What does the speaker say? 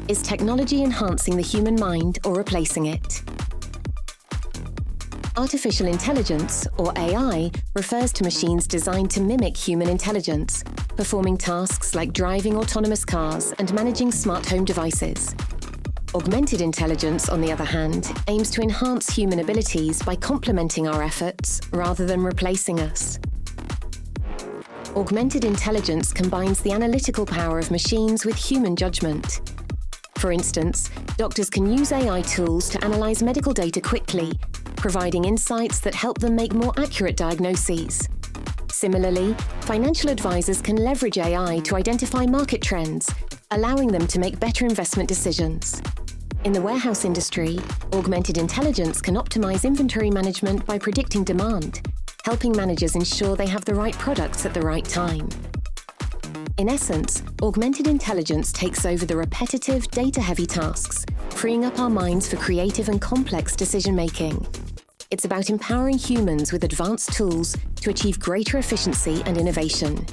Is technology enhancing the human mind or replacing it? Artificial intelligence, or AI, refers to machines designed to mimic human intelligence, performing tasks like driving autonomous cars and managing smart home devices. Augmented intelligence, on the other hand, aims to enhance human abilities by complementing our efforts rather than replacing us. Augmented intelligence combines the analytical power of machines with human judgment. For instance, doctors can use AI tools to analyze medical data quickly, providing insights that help them make more accurate diagnoses. Similarly, financial advisors can leverage AI to identify market trends, allowing them to make better investment decisions. In the warehouse industry, augmented intelligence can optimize inventory management by predicting demand, helping managers ensure they have the right products at the right time. In essence, augmented intelligence takes over the repetitive, data-heavy tasks, freeing up our minds for creative and complex decision-making. It's about empowering humans with advanced tools to achieve greater efficiency and innovation.